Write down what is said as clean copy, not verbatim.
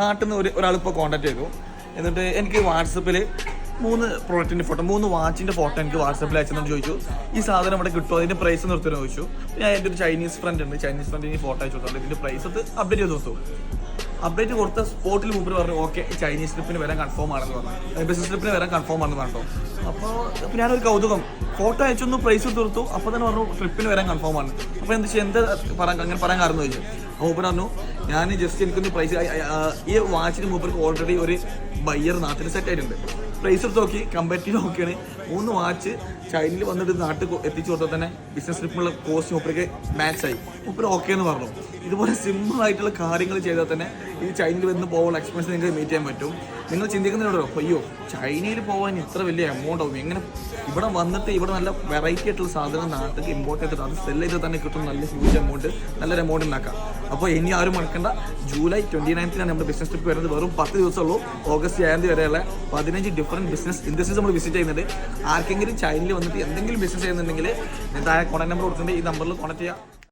നാട്ടിൽ നിന്ന് ഒരാളിപ്പോൾ കോൺടാക്ട് ചെയ്തു. എന്നിട്ട് എനിക്ക് വാട്സപ്പിൽ 3 പ്രോഡക്റ്റിൻ്റെ ഫോട്ടോ 3 വാച്ചിൻ്റെ ഫോട്ടോ എനിക്ക് വാട്സപ്പിൽ അയച്ചെന്ന് ചോദിച്ചു. ഈ സാധനം ഇവിടെ കിട്ടുമോ, അതിൻ്റെ പ്രൈസ് നിർത്തുമെന്ന് ചോദിച്ചു. ഞാൻ എൻ്റെ ഒരു ചൈനീസ് ഫ്രണ്ട് ഉണ്ട്, ചൈനീസ് ഫ്രണ്ടിന് ഫോട്ടോ അയച്ചു കൊടുത്തു. ഇതിൻ്റെ പ്രൈസ് അപ്ഡേറ്റ് ചെയ്ത് കൊടുത്തു. അപ്ഡേറ്റ് കൊടുത്ത സ്പോട്ടിൽ മുമ്പ് പറഞ്ഞു ഓക്കെ ചൈനീസ് ട്രിപ്പിന് വരാൻ കൺഫേം ആണെന്ന് പറഞ്ഞു, ബിസിനസ് ട്രിപ്പിന് വരാൻ കൺഫേം ആണെന്ന് പറഞ്ഞു. അപ്പോൾ ഞാനൊരു കൗതുകം ഫോട്ടോ അയച്ചൊന്ന് പ്രൈസ് കൊടുത്തു. അപ്പോൾ തന്നെ പറഞ്ഞു ട്രിപ്പിന് വരാൻ കൺഫേം ആണ്. അപ്പോൾ എന്താ അങ്ങനെ പറയാൻ കാരണം ചോദിച്ചു. അപ്പോൾ മൂപ്പർ പറഞ്ഞു ഞാൻ ജസ്റ്റ് എനിക്കൊന്ന് പ്രൈസ് ഈ വാച്ചിന് മൂപ്പർക്ക് ഓൾറെഡി ഒരു ബയ്യർ നാട്ടിൽ സെറ്റ് ആയിട്ടുണ്ട്. പ്രൈസ് എടുത്ത് നോക്കി കമ്പാരിറ്റീവ് നോക്കിയാണ് 3 വാച്ച് ചൈനയിൽ വന്നിട്ട് നാട്ടിൽ എത്തിച്ചു കൊടുത്താൽ തന്നെ ബിസിനസ് ട്രിപ്പിനുള്ള കോസ്റ്റ് മൂപ്പർക്ക് മാച്ചായി. മൂപ്പർ ഓക്കെ എന്ന് പറഞ്ഞു. ഇതുപോലെ സിമ്പിൾ ആയിട്ടുള്ള കാര്യങ്ങൾ ചെയ്താൽ തന്നെ ഈ ചൈനയിൽ വന്ന് പോകാനുള്ള എക്സ്പെൻസ് നിങ്ങൾക്ക് മീറ്റ് ചെയ്യാൻ പറ്റും. നിങ്ങൾ ചിന്തിക്കുന്നുണ്ടോ അയ്യോ ചൈനയിൽ പോകാൻ ഇത്ര വലിയ എമൗണ്ട് ആവും, എങ്ങനെ ഇവിടെ വന്നിട്ട് ഇവിടെ നല്ല വെറൈറ്റി ആയിട്ടുള്ള സാധനം നാട്ടിൽ ഇമ്പോർട്ട് ചെയ്തിട്ട് അത് സെല് ചെയ്ത് തന്നെ കിട്ടും നല്ല ഹ്യൂജ് എമൗണ്ട്, നല്ലൊരു എമൗണ്ട് ഉണ്ടാക്കാം. അപ്പോൾ ഇനി ആരും മറക്കണ്ട, ജൂലൈ 29 നമ്മുടെ ബിസിനസ് ട്രിപ്പ് വരുന്നത്. വെറും 10 ദിവസമുള്ളൂ. ഓഗസ്റ്റ് 7 വരെയുള്ള 15 ഡിഫറെൻറ്റ് ബിസിനസ് ഇൻഡസ്ട്രീസ് നമ്മൾ വിസിറ്റ് ചെയ്യുന്നുണ്ട്. ആർക്കെങ്കിലും ചൈനയിൽ വന്നിട്ട് എന്തെങ്കിലും ബിസിനസ് ചെയ്യുന്നുണ്ടെങ്കിൽ ഞാൻ താഴെ കോൺടാക്ട് നമ്പർ കൊടുത്തിട്ടുണ്ട്, ഈ നമ്പറിൽ കോൺടാക്ട് ചെയ്യാം.